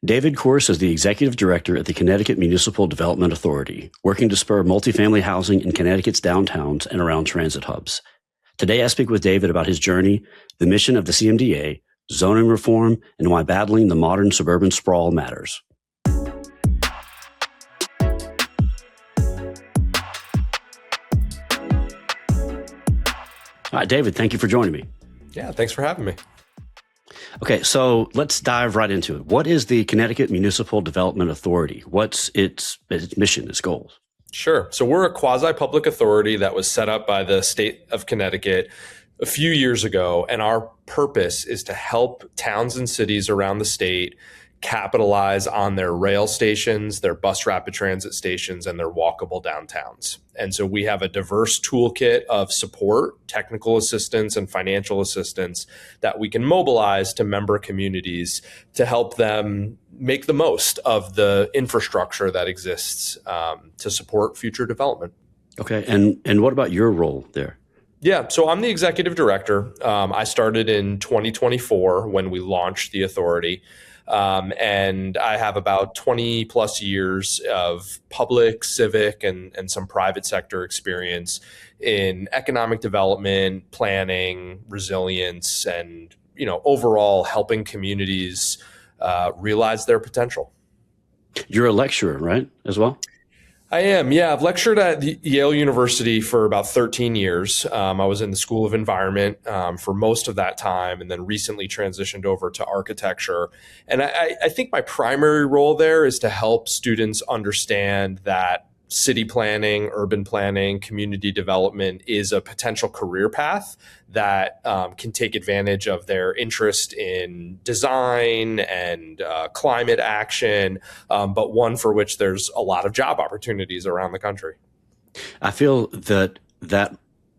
David Kooris is the Executive Director at the Connecticut Municipal Development Authority, working to spur multifamily housing in Connecticut's downtowns and around transit hubs. Today, I speak with David about his journey, the mission of the CMDA, zoning reform, and why battling the modern suburban sprawl matters. All right, David, thank you for joining me. Yeah, thanks for having me. Okay, so let's dive right into it. What is the Connecticut Municipal Development Authority? What's its mission, its goals? Sure. So we're a quasi-public authority that was set up by the state of Connecticut a few years ago, and our purpose is to help towns and cities around the state capitalize on their rail stations, their bus rapid transit stations, and their walkable downtowns. And so we have a diverse toolkit of support, technical assistance, and financial assistance that we can mobilize to member communities to help them make the most of the infrastructure that exists to support future development. Okay, and what about your role there? Yeah, so I'm the executive director. I started in 2024 when we launched the authority. And I have about 20 plus years of public, civic, and some private sector experience in economic development, planning, resilience, and overall helping communities realize their potential. You're a lecturer, right, as well? I am. Yeah. I've lectured at Yale University for about 13 years. I was in the School of Environment for most of that time, and then recently transitioned over to architecture. And I think my primary role there is to help students understand that city planning, urban planning, community development is a potential career path that can take advantage of their interest in design and climate action, but one for which there's a lot of job opportunities around the country. I feel that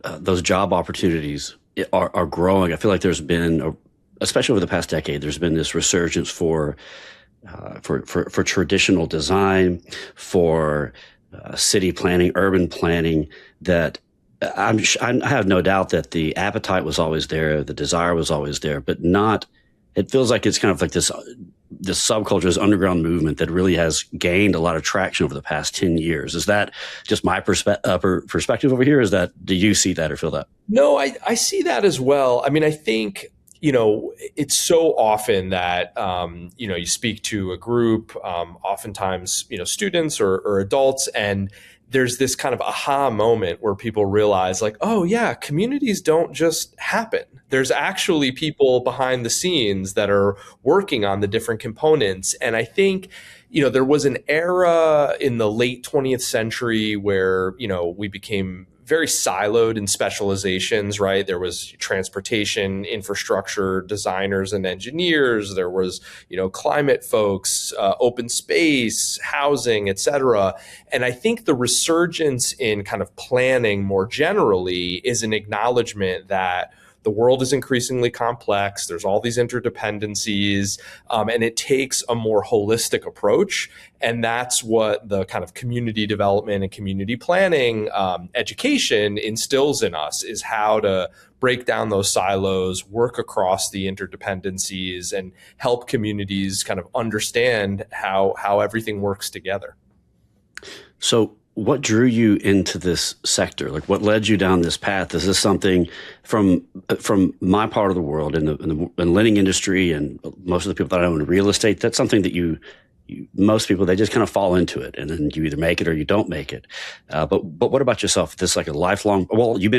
those job opportunities are growing. I feel like there's been, especially over the past decade, there's been this resurgence for traditional design, for city planning, urban planning, that I have no doubt that the appetite was always there, the desire was always there, but it feels like it's kind of like this subculture, this underground movement that really has gained a lot of traction over the past 10 years. Is that just my perspective over here? Do you see that or feel that? No, I see that as well. I mean, I think it's so often that, you speak to a group, oftentimes, students or adults, and there's this kind of aha moment where people realize like, oh yeah, communities don't just happen. There's actually people behind the scenes that are working on the different components. And I think, there was an era in the late 20th century where, we became very siloed in specializations, right? There was transportation, infrastructure, designers and engineers. There was, climate folks, open space, housing, et cetera. And I think the resurgence in kind of planning more generally is an acknowledgement that the world is increasingly complex. There's all these interdependencies, and it takes a more holistic approach. And that's what the kind of community development and community planning education instills in us, is how to break down those silos, work across the interdependencies, and help communities kind of understand how everything works together. So what drew you into this sector? Like, what led you down this path? Is this something from my part of the world in the lending industry, and most of the people that I own in real estate? That's something that most people, they just kind of fall into it, and then you either make it or you don't make it. But what about yourself? This like a lifelong? Well, you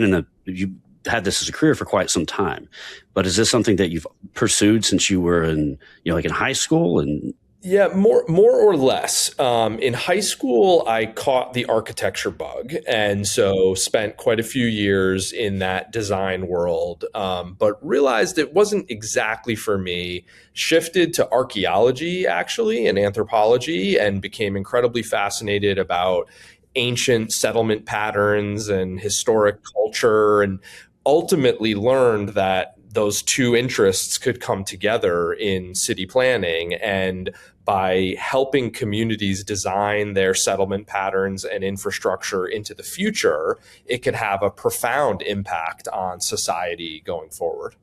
had this as a career for quite some time, but is this something that you've pursued since you were in high school? And yeah, more or less. In high school, I caught the architecture bug, and so spent quite a few years in that design world, but realized it wasn't exactly for me. Shifted to archaeology, actually, and anthropology, and became incredibly fascinated about ancient settlement patterns and historic culture, and ultimately learned that those two interests could come together in city planning, and by helping communities design their settlement patterns and infrastructure into the future, it could have a profound impact on society going forward.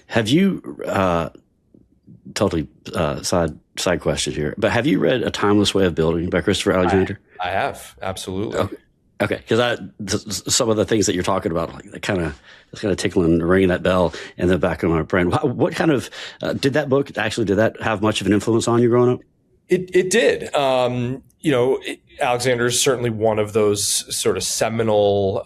Have you totally side question here, but have you read A Timeless Way of Building by Christopher Alexander? I have, absolutely. Okay, because some of the things that you're talking about, like, they kind of tickling, ringing that bell in the back of my brain. What kind of did that have much of an influence on you growing up? It did. Alexander is certainly one of those sort of seminal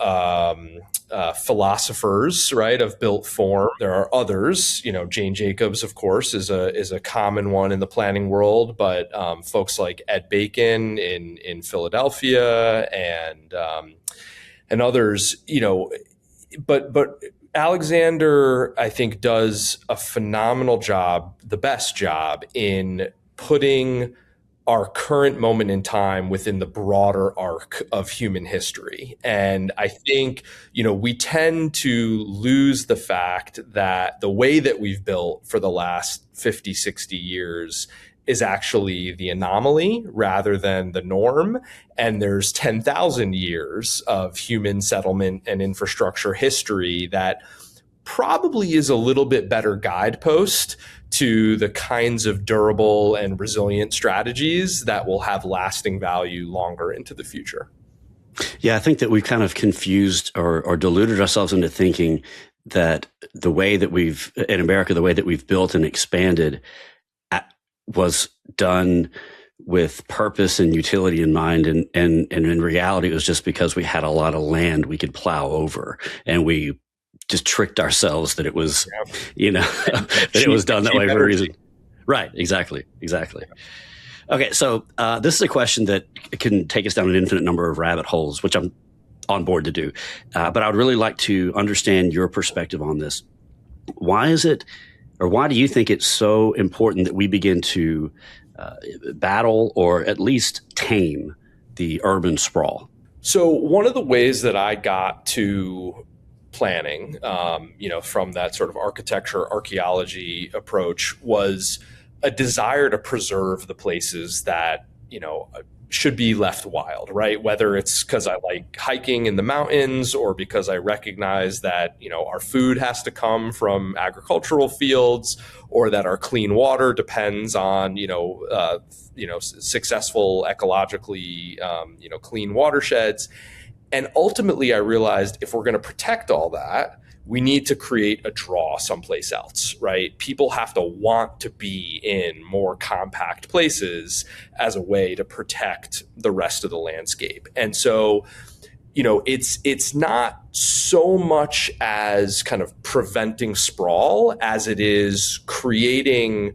philosophers, right, of built form. There are others. Jane Jacobs, of course, is a common one in the planning world, but folks like Ed Bacon in Philadelphia and others, but Alexander, I think, does a phenomenal job, the best job, in putting our current moment in time within the broader arc of human history. And I think, we tend to lose the fact that the way that we've built for the last 50, 60 years is actually the anomaly rather than the norm. And there's 10,000 years of human settlement and infrastructure history that probably is a little bit better guidepost to the kinds of durable and resilient strategies that will have lasting value longer into the future. Yeah, I think that we've kind of confused or deluded ourselves into thinking that the way that in America, the way that we've built and expanded was done with purpose and utility in mind. And in reality, it was just because we had a lot of land we could plow over, and we just tricked ourselves that it was, that it was done that way for a reason. Right. Exactly. Okay. So this is a question that can take us down an infinite number of rabbit holes, which I'm on board to do. But I would really like to understand your perspective on this. Why do you think it's so important that we begin to battle or at least tame the urban sprawl? So one of the ways that I got to planning, from that sort of architecture, archaeology approach, was a desire to preserve the places that, should be left wild, right? Whether it's because I like hiking in the mountains or because I recognize that, our food has to come from agricultural fields, or that our clean water depends on, successful ecologically, clean watersheds. And ultimately, I realized if we're going to protect all that, we need to create a draw someplace else, right? People have to want to be in more compact places as a way to protect the rest of the landscape. And so, it's not so much as kind of preventing sprawl as it is creating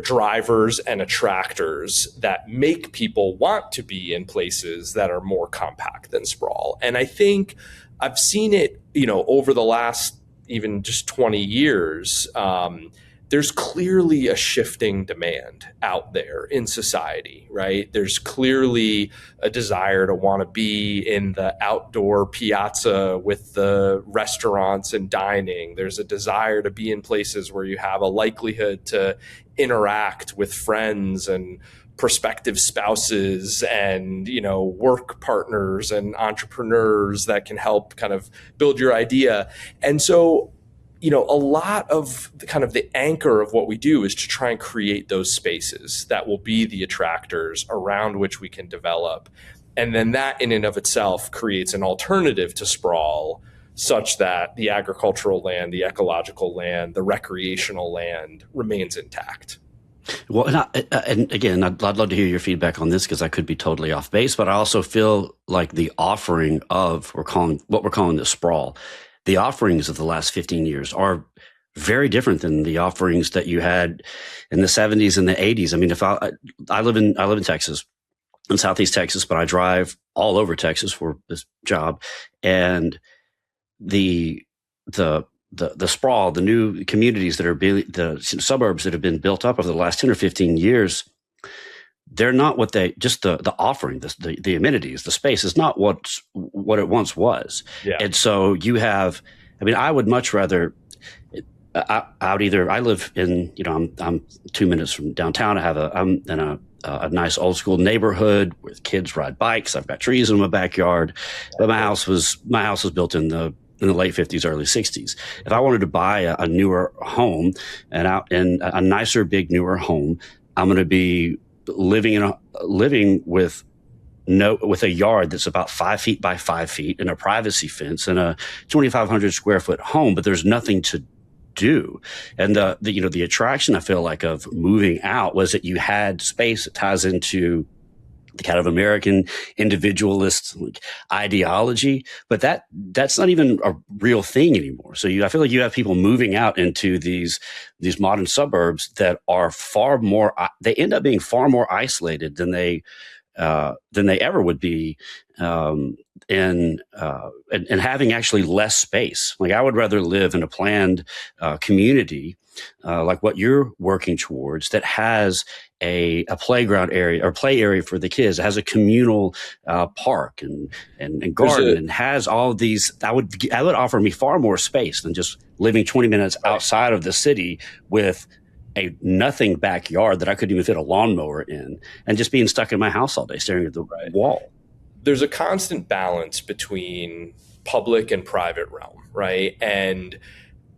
drivers and attractors that make people want to be in places that are more compact than sprawl. And I think I've seen it, over the last even just 20 years, there's clearly a shifting demand out there in society, right? There's clearly a desire to want to be in the outdoor piazza with the restaurants and dining. There's a desire to be in places where you have a likelihood to interact with friends and prospective spouses and, work partners and entrepreneurs that can help kind of build your idea. And so, a lot of the anchor of what we do is to try and create those spaces that will be the attractors around which we can develop. And then that in and of itself creates an alternative to sprawl, such that the agricultural land, the ecological land, the recreational land remains intact. Well, and again, I'd love to hear your feedback on this, because I could be totally off base, but I also feel like the offering of what we're calling the sprawl, the offerings of the last 15 years are very different than the offerings that you had in the 70s and the 80s. I mean, if I live in Texas, in Southeast Texas, but I drive all over Texas for this job, and the sprawl, the new communities that are the suburbs that have been built up over the last 10 or 15 years, they're not what the offering, the amenities, the space is not what it once was. Yeah. And so I would much rather, I live in, I'm 2 minutes from downtown. I'm in a nice old school neighborhood where kids ride bikes. I've got trees in my backyard, but my house was built in the in the late 50s, early 60s. If I wanted to buy a newer home and a nicer, big, newer home, I'm going to be living with a yard that's about 5 feet by 5 feet and a privacy fence and a 2,500 square foot home, but there's nothing to do. And the attraction I feel like of moving out was that you had space. It ties into the kind of American individualist ideology, but that's not even a real thing anymore. So I feel like you have people moving out into these modern suburbs that are they end up being far more isolated than they ever would be, and having actually less space. Like I would rather live in a planned community like what you're working towards, that has a playground area or play area for the kids, that has a communal park and garden, and has all of these. That would offer me far more space than just living 20 minutes outside of the city with a nothing backyard that I couldn't even fit a lawnmower in, and just being stuck in my house all day staring at the wall. There's a constant balance between public and private realm, right? And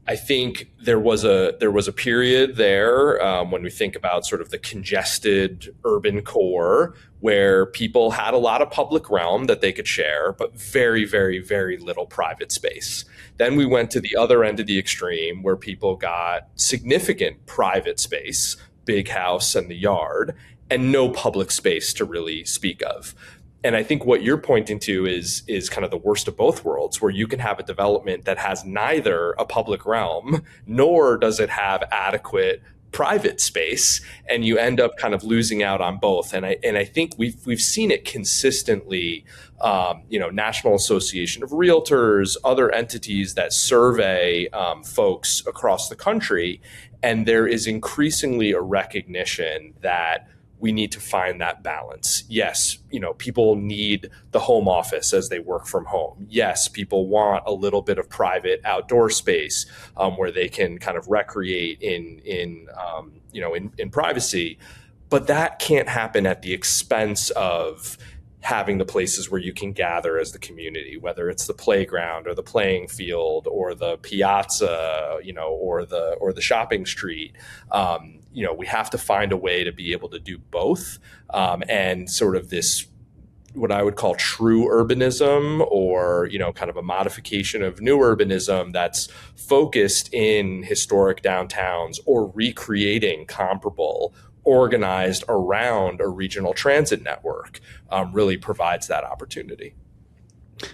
I think there was a period there when we think about sort of the congested urban core where people had a lot of public realm that they could share, but very, very, very little private space. Then we went to the other end of the extreme where people got significant private space, big house and the yard, and no public space to really speak of. And I think what you're pointing to is kind of the worst of both worlds, where you can have a development that has neither a public realm, nor does it have adequate private space, and you end up kind of losing out on both. And I think we've seen it consistently. National Association of Realtors, other entities that survey folks across the country, and there is increasingly a recognition that we need to find that balance. Yes, people need the home office as they work from home. Yes, people want a little bit of private outdoor space where they can kind of recreate in privacy. But that can't happen at the expense of having the places where you can gather as the community, whether it's the playground or the playing field or the piazza, or the shopping street. We have to find a way to be able to do both, and sort of this, what I would call true urbanism, or kind of a modification of new urbanism that's focused in historic downtowns or recreating comparable, organized around a regional transit network, really provides that opportunity.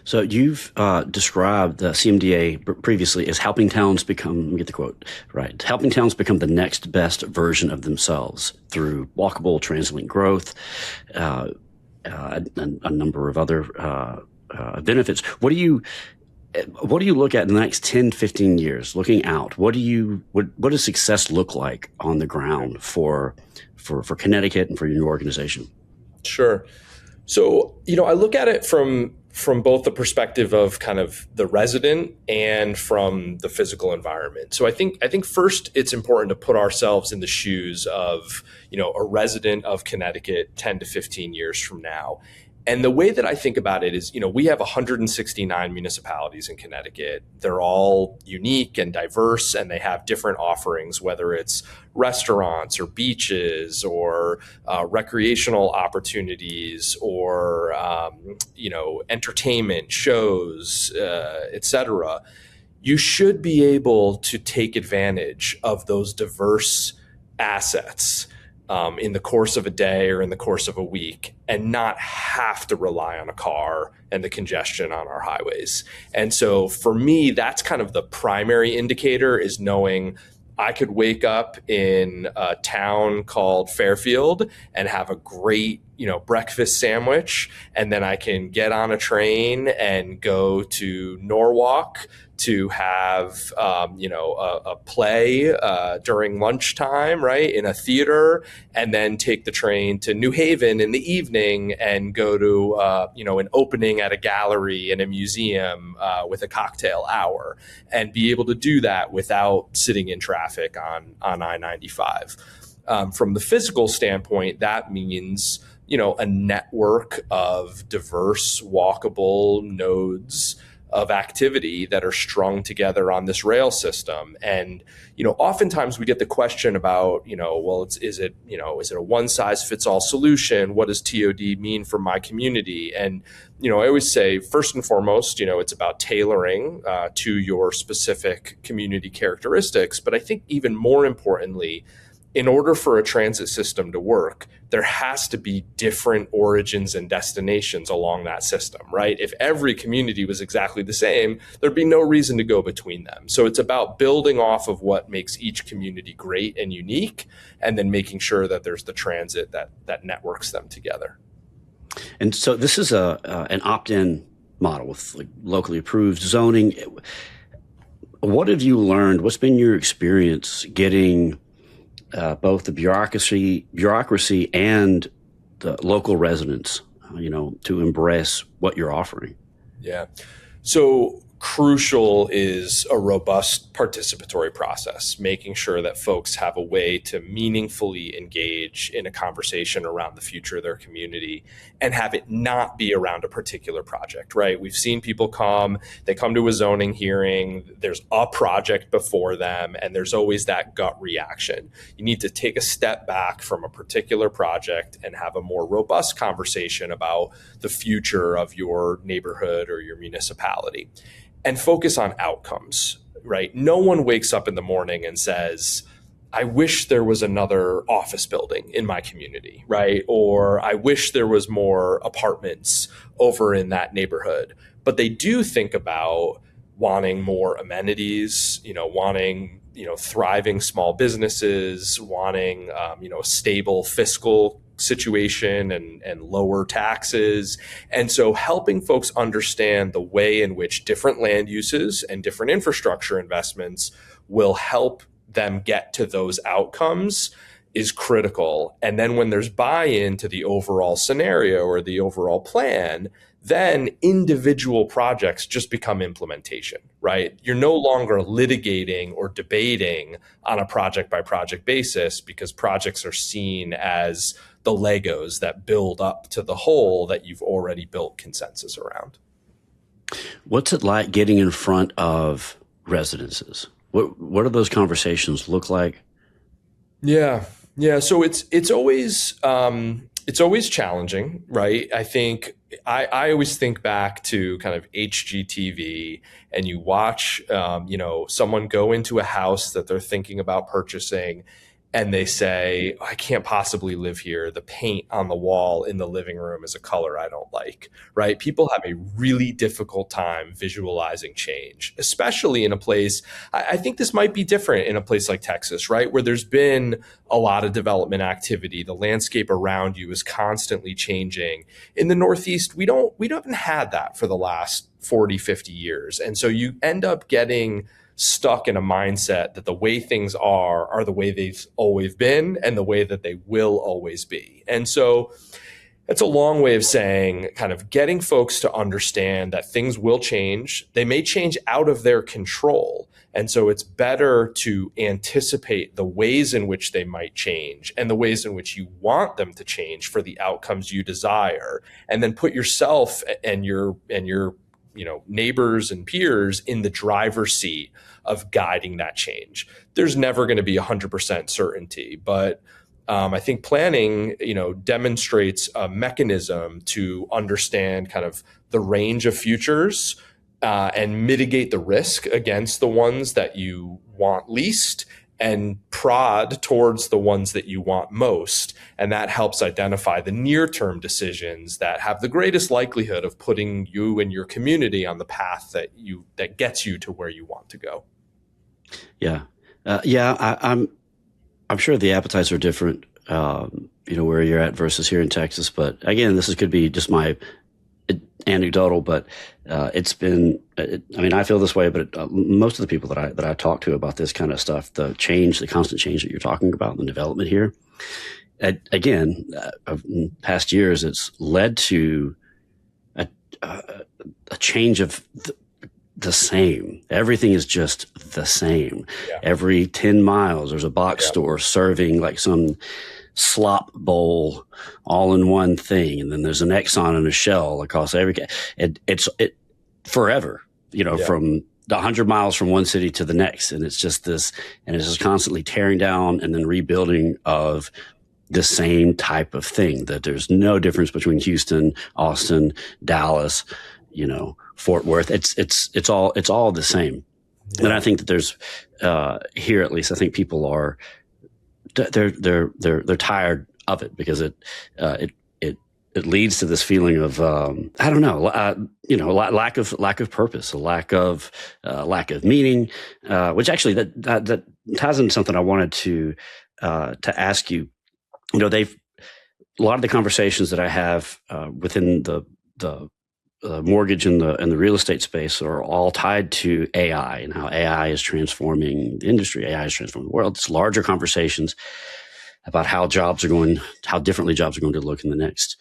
So you've described the CMDA previously as helping towns become, let me get the quote right, helping towns become the next best version of themselves through walkable transit growth, and a number of other benefits. What do you look at in the next 10, 15 years, looking out? What does success look like on the ground for Connecticut and for your organization? Sure. So, I look at it from both the perspective of kind of the resident and from the physical environment. So I think first it's important to put ourselves in the shoes of, a resident of Connecticut 10 to 15 years from now. And the way that I think about it is, we have 169 municipalities in Connecticut. They're all unique and diverse, and they have different offerings, whether it's restaurants or beaches or recreational opportunities or, entertainment, shows, et cetera. You should be able to take advantage of those diverse assets in the course of a day or in the course of a week, and not have to rely on a car and the congestion on our highways. And so for me, that's kind of the primary indicator, is knowing I could wake up in a town called Fairfield and have a great, breakfast sandwich, and then I can get on a train and go to Norwalk to have, a play during lunchtime, right, in a theater, and then take the train to New Haven in the evening and go to, an opening at a gallery and a museum with a cocktail hour, and be able to do that without sitting in traffic on I-95. From the physical standpoint, that means, a network of diverse walkable nodes of activity that are strung together on this rail system. And, oftentimes we get the question about, well, is it a one size fits all solution? What does TOD mean for my community? And, I always say, first and foremost, it's about tailoring to your specific community characteristics. But I think even more importantly, in order for a transit system to work, there has to be different origins and destinations along that system, right? If every community was exactly the same, there'd be no reason to go between them. So it's about building off of what makes each community great and unique, and then making sure that there's the transit that networks them together. And so this is an opt-in model with locally approved zoning. What have you learned? What's been your experience getting both the bureaucracy and the local residents, to embrace what you're offering? Yeah. So crucial is a robust participatory process, making sure that folks have a way to meaningfully engage in a conversation around the future of their community and have it not be around a particular project, right? We've seen people they come to a zoning hearing, there's a project before them, and there's always that gut reaction. You need to take a step back from a particular project and have a more robust conversation about the future of your neighborhood or your municipality. And focus on outcomes, right? No one wakes up in the morning and says, I wish there was another office building in my community, right? Or I wish there was more apartments over in that neighborhood. But they do think about wanting more amenities, wanting, thriving small businesses, wanting, a stable fiscal situation and lower taxes. And so helping folks understand the way in which different land uses and different infrastructure investments will help them get to those outcomes is critical. And then when there's buy-in to the overall scenario or the overall plan, then individual projects just become implementation, right? You're no longer litigating or debating on a project by project basis, because projects are seen as the Legos that build up to the whole that you've already built consensus around. What's it like getting in front of residences? What do those conversations look like? Yeah. So it's always challenging, right? I think I always think back to kind of HGTV, and you watch, someone go into a house that they're thinking about purchasing, and they say, I can't possibly live here. The paint on the wall in the living room is a color I don't like, right? People have a really difficult time visualizing change, especially in a place, I think this might be different in a place like Texas, right? Where there's been a lot of development activity. The landscape around you is constantly changing. In the Northeast, we haven't had that for the last 40, 50 years. And so you end up getting stuck in a mindset that the way things are the way they've always been and the way that they will always be. And so that's a long way of saying kind of getting folks to understand that things will change. They may change out of their control. And so it's better to anticipate the ways in which they might change and the ways in which you want them to change for the outcomes you desire, and then put yourself and your neighbors and peers in the driver's seat of guiding that change. There's never going to be 100% certainty, but I think planning, demonstrates a mechanism to understand kind of the range of futures and mitigate the risk against the ones that you want least, and prod towards the ones that you want most. And that helps identify the near-term decisions that have the greatest likelihood of putting you and your community on the path that gets you to where you want to go. Yeah. I'm sure the appetites are different, where you're at versus here in Texas. But again, this could be just my anecdotal, but it's been, I feel this way, but most of the people that I talk to about this kind of stuff, the constant change that you're talking about in the development here, again, in past years, it's led to a change of the same. Everything is just the same. Yeah. Every 10 miles, there's a box store serving like some slop bowl all in one thing, and then there's an Exxon and a Shell across it's forever. Yeah. from 100 miles from one city to the next. And it's just this, and it's just constantly tearing down and then rebuilding of the same type of thing, that there's no difference between Houston, Austin, Dallas, Fort Worth. It's all the same. Yeah. And I think that there's, here at least, I think people are, they're tired of it, because it leads to this feeling of I don't know, lack of purpose, a lack of meaning, which actually that ties into something I wanted to ask you. A lot of the conversations that I have within the mortgage and the real estate space are all tied to AI and how AI is transforming the industry, AI is transforming the world. It's larger conversations about how differently jobs are going to look in the next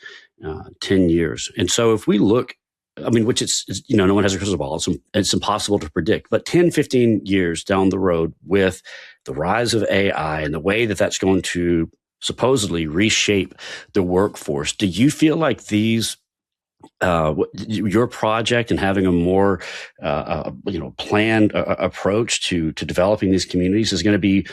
10 years. And so if we look, which it's no one has a crystal ball. It's impossible to predict, but 10, 15 years down the road, with the rise of AI and the way that that's going to supposedly reshape the workforce, do you feel like your project and having a more planned approach to developing these communities is going to be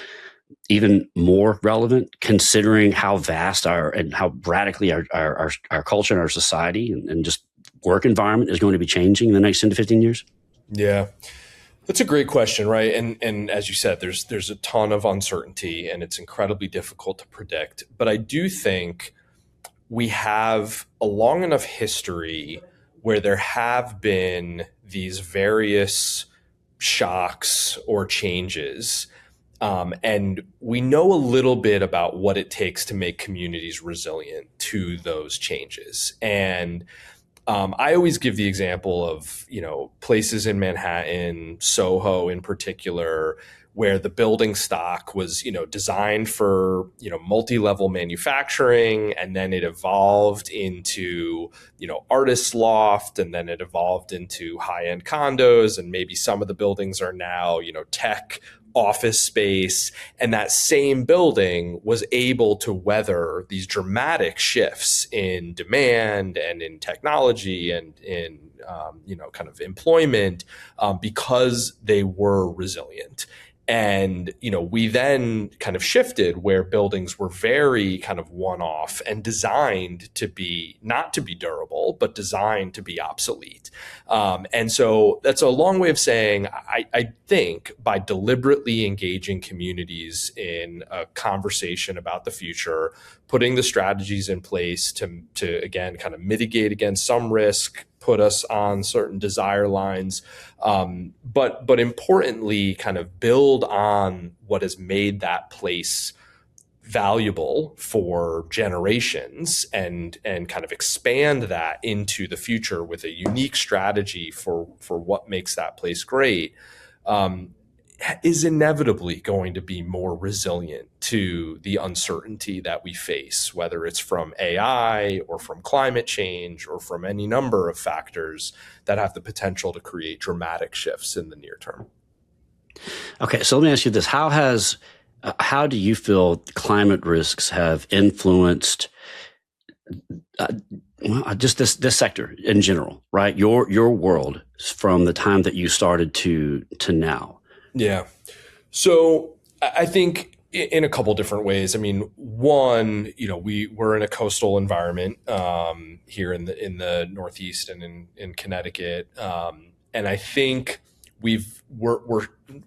even more relevant, considering how vast and how radically our culture and our society and just work environment is going to be changing in the next 10 to 15 years? Yeah. That's a great question, right? And as you said, there's a ton of uncertainty, and it's incredibly difficult to predict. But I do think we have a long enough history where there have been these various shocks or changes, and we know a little bit about what it takes to make communities resilient to those changes. And I always give the example of, places in Manhattan, Soho in particular, where the building stock was, designed for, multi-level manufacturing, and then it evolved into, artist loft, and then it evolved into high-end condos, and maybe some of the buildings are now, tech office space. And that same building was able to weather these dramatic shifts in demand and in technology and in kind of employment, because they were resilient. And, we then kind of shifted where buildings were very kind of one-off and designed to be, not to be durable, but designed to be obsolete. And so that's a long way of saying, I think by deliberately engaging communities in a conversation about the future, putting the strategies in place to again, kind of mitigate against some risk, put us on certain desire lines, but importantly, kind of build on what has made that place valuable for generations, and kind of expand that into the future with a unique strategy for what makes that place great, is inevitably going to be more resilient to the uncertainty that we face, whether it's from AI or from climate change or from any number of factors that have the potential to create dramatic shifts in the near term. Okay, so let me ask you this. How do you feel climate risks have influenced just this sector in general, right? Your world from the time that you started to now? Yeah. So I think in a couple different ways. One, we're in a coastal environment here in the Northeast and in Connecticut, and I think we're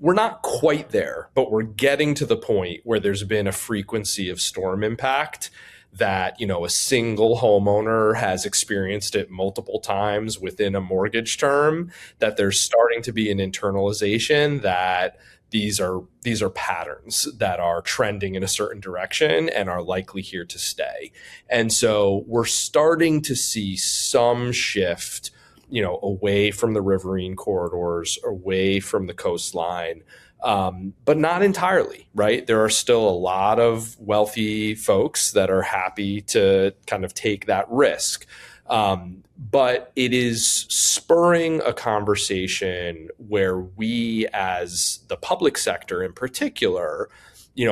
not quite there, but we're getting to the point where there's been a frequency of storm impact that, a single homeowner has experienced it multiple times within a mortgage term, that there's starting to be an internalization that these are patterns that are trending in a certain direction and are likely here to stay. And so we're starting to see some shift, away from the riverine corridors, away from the coastline, but not entirely, right? There are still a lot of wealthy folks that are happy to kind of take that risk. But it is spurring a conversation where we, as the public sector in particular,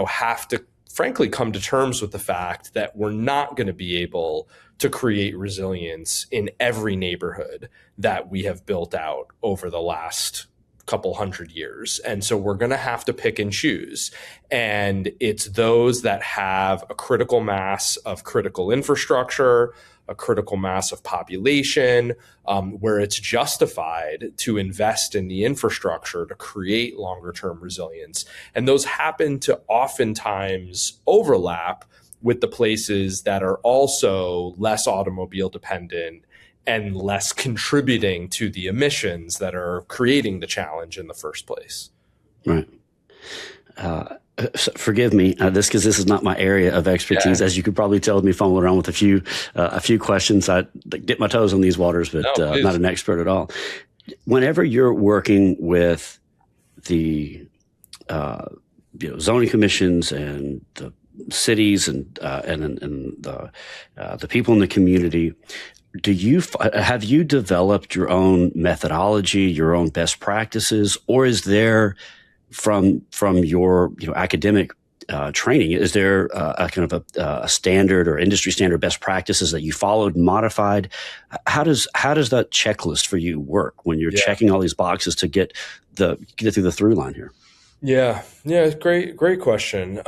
have to frankly come to terms with the fact that we're not going to be able to create resilience in every neighborhood that we have built out over the last couple hundred years. And so we're going to have to pick and choose. And it's those that have a critical mass of critical infrastructure, a critical mass of population, where it's justified to invest in the infrastructure to create longer term resilience. And those happen to oftentimes overlap with the places that are also less automobile dependent and less contributing to the emissions that are creating the challenge in the first place. Right. Forgive me, because this is not my area of expertise. As you could probably tell, me fumbling around with a few questions. I dip my toes in these waters, but I'm not an expert at all. Whenever you're working with the zoning commissions and the cities and the people in the community, have you developed your own methodology, your own best practices, or is there from your academic training, is there a kind of a standard or industry standard best practices that you followed, modified? How does that checklist for you work when you're checking all these boxes to get through the through line here? Yeah, great question.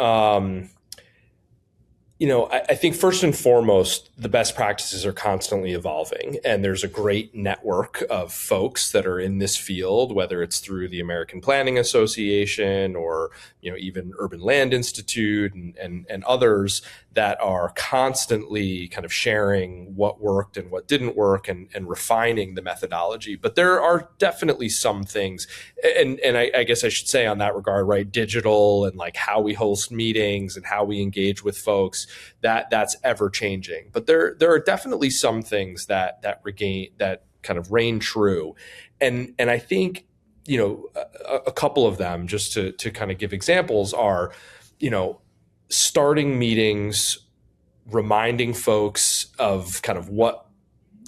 I think first and foremost, the best practices are constantly evolving, and there's a great network of folks that are in this field, whether it's through the American Planning Association or even Urban Land Institute and others that are constantly kind of sharing what worked and what didn't work and refining the methodology. But there are definitely some things, and I guess I should say on that regard, right, digital and like how we host meetings and how we engage with folks, that's ever changing. But there are definitely some things that kind of reign true. And I think, a couple of them, just to kind of give examples, are, starting meetings, reminding folks of kind of what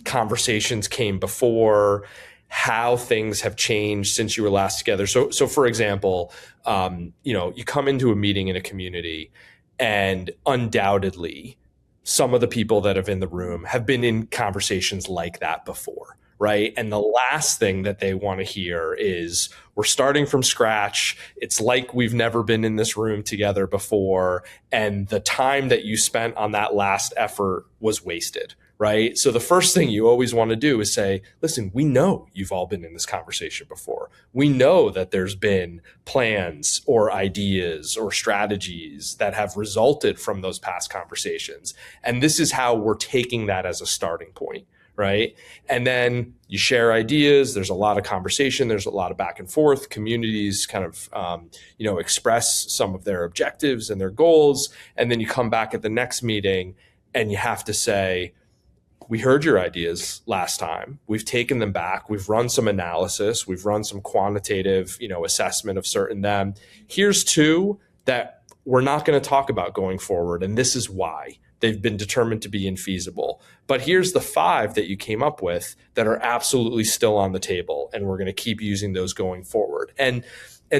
conversations came before, how things have changed since you were last together. So for example, you come into a meeting in a community, and undoubtedly some of the people that have in the room have been in conversations like that before, right? And the last thing that they want to hear is, we're starting from scratch. It's like we've never been in this room together before. And the time that you spent on that last effort was wasted, right? So the first thing you always want to do is say, listen, we know you've all been in this conversation before. We know that there's been plans or ideas or strategies that have resulted from those past conversations. And this is how we're taking that as a starting point. Right. And then you share ideas. There's a lot of conversation. There's a lot of back and forth. Communities kind of, express some of their objectives and their goals. And then you come back at the next meeting and you have to say, we heard your ideas last time. We've taken them back. We've run some analysis. We've run some quantitative, assessment of certain them. Here's two that we're not going to talk about going forward. And this is why. They've been determined to be infeasible. But here's the 5 that you came up with that are absolutely still on the table. And we're going to keep using those going forward. And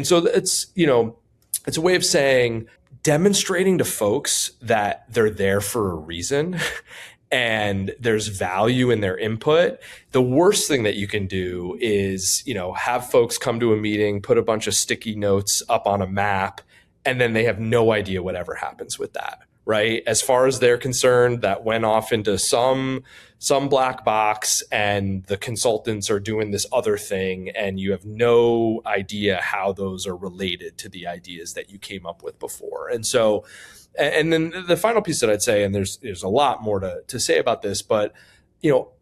so it's a way of saying, demonstrating to folks that they're there for a reason and there's value in their input. The worst thing that you can do is, have folks come to a meeting, put a bunch of sticky notes up on a map, and then they have no idea whatever happens with that. Right? As far as they're concerned, that went off into some black box, and the consultants are doing this other thing, and you have no idea how those are related to the ideas that you came up with before. And so, and then the final piece that I'd say, and there's a lot more to say about this, but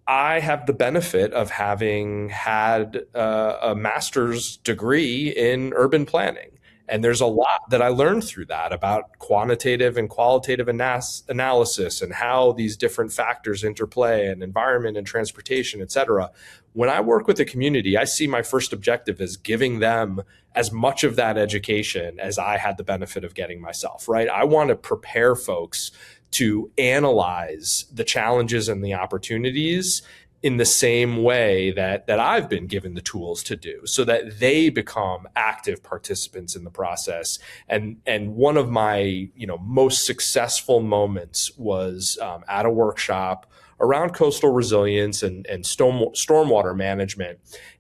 I have the benefit of having had a master's degree in urban planning. And there's a lot that I learned through that about quantitative and qualitative analysis and how these different factors interplay, and environment and transportation, et cetera. When I work with the community, I see my first objective as giving them as much of that education as I had the benefit of getting myself, right? I want to prepare folks to analyze the challenges and the opportunities in the same way that I've been given the tools to do, so that they become active participants in the process. And one of my most successful moments was at a workshop around coastal resilience and stormwater management.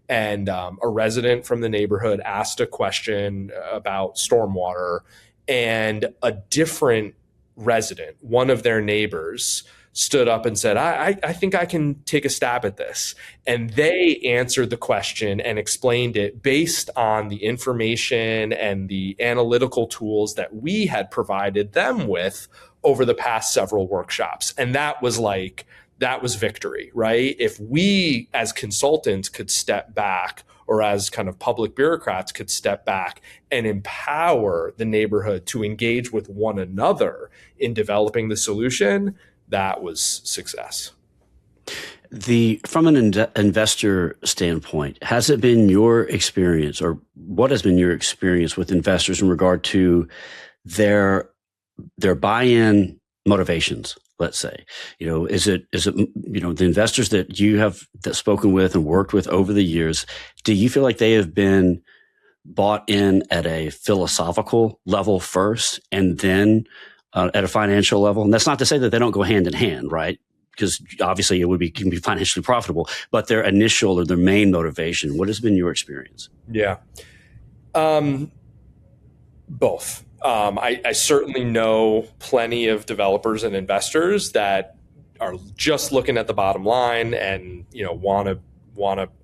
And a resident from the neighborhood asked a question about stormwater, and a different resident, one of their neighbors, stood up and said, I think I can take a stab at this. And they answered the question and explained it based on the information and the analytical tools that we had provided them with over the past several workshops. And that was victory, right? If we as consultants could step back, or as kind of public bureaucrats could step back and empower the neighborhood to engage with one another in developing the solution, that was success. From an investor standpoint, has it been your experience, or what has been your experience with investors in regard to their buy-in motivations? Let's say, is it the investors that you have spoken with and worked with over the years? Do you feel like they have been bought in at a philosophical level first, and then at a financial level? And that's not to say that they don't go hand in hand, right? Because obviously it can be financially profitable, but their initial or their main motivation, what has been your experience? Yeah. Both. I certainly know plenty of developers and investors that are just looking at the bottom line and want to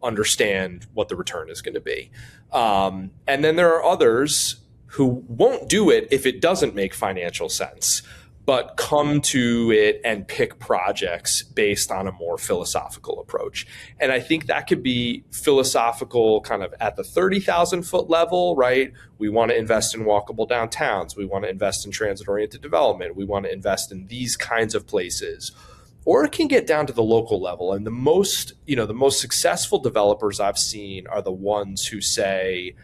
understand what the return is going to be. And then there are others who won't do it if it doesn't make financial sense, but come to it and pick projects based on a more philosophical approach. And I think that could be philosophical kind of at the 30,000 foot level, right? We want to invest in walkable downtowns. We want to invest in transit-oriented development. We want to invest in these kinds of places. Or it can get down to the local level. And the most successful developers I've seen are the ones who say,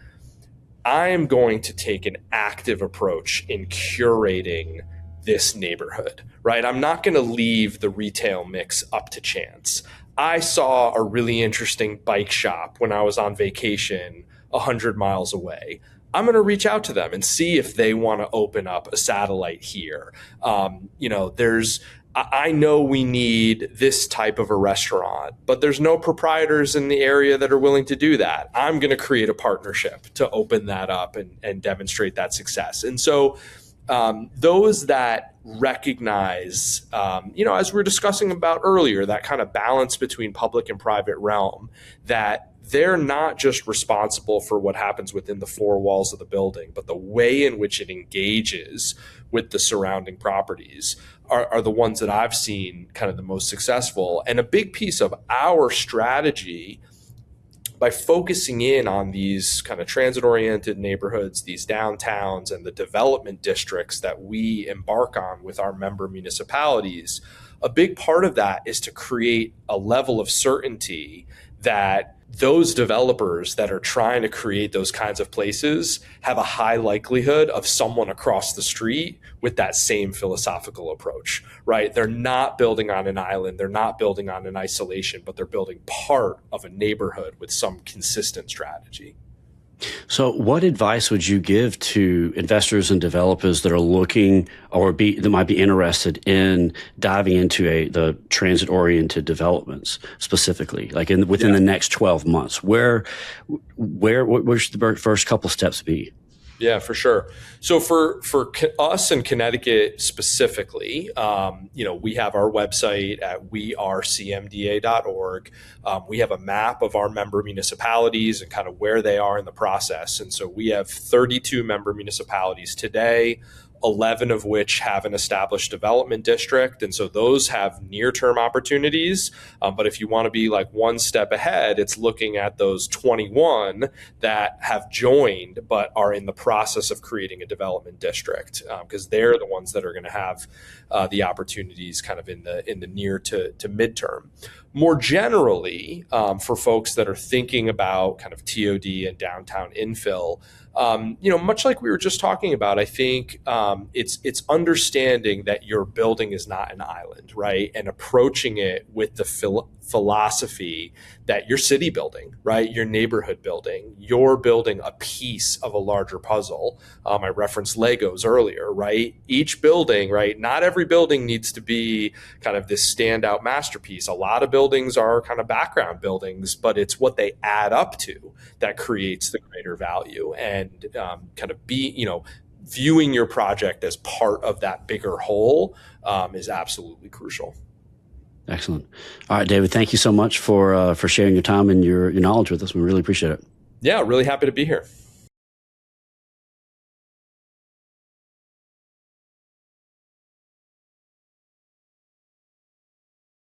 I am going to take an active approach in curating this neighborhood, right? I'm not going to leave the retail mix up to chance. I saw a really interesting bike shop when I was on vacation 100 miles away. I'm going to reach out to them and see if they want to open up a satellite here. I know we need this type of a restaurant, but there's no proprietors in the area that are willing to do that. I'm going to create a partnership to open that up and demonstrate that success. And so those that recognize, as we were discussing about earlier, that kind of balance between public and private realm, that they're not just responsible for what happens within the four walls of the building, but the way in which it engages with the surrounding properties are the ones that I've seen kind of the most successful. And a big piece of our strategy, by focusing in on these kind of transit-oriented neighborhoods, these downtowns, and the development districts that we embark on with our member municipalities, a big part of that is to create a level of certainty that those developers that are trying to create those kinds of places have a high likelihood of someone across the street with that same philosophical approach, right? They're not building on an island, they're not building on an isolation, but they're building part of a neighborhood with some consistent strategy. So what advice would you give to investors and developers that are looking that might be interested in diving into the transit-oriented developments specifically, like within the next 12 months? Where should the first couple steps be? Yeah, for sure. So for us in Connecticut specifically, we have our website at wearecmda.org. We have a map of our member municipalities and kind of where they are in the process. And so we have 32 member municipalities today, 11 of which have an established development district. And so those have near-term opportunities. But if you want to be like one step ahead, it's looking at those 21 that have joined but are in the process of creating a development district, because they're the ones that are going to have the opportunities kind of in the near to midterm. more generally, for folks that are thinking about kind of TOD and downtown infill, much like we were just talking about, I think it's understanding that your building is not an island, right? And approaching it with the philosophy that your city building, right? Your neighborhood building, you're building a piece of a larger puzzle. I referenced Legos earlier, right? Each building, right? Not every building needs to be kind of this standout masterpiece. A lot of buildings are kind of background buildings, but it's what they add up to that creates the greater value. And kind of viewing your project as part of that bigger whole is absolutely crucial. Excellent. All right, David, thank you so much for sharing your time and your knowledge with us. We really appreciate it. Yeah, really happy to be here.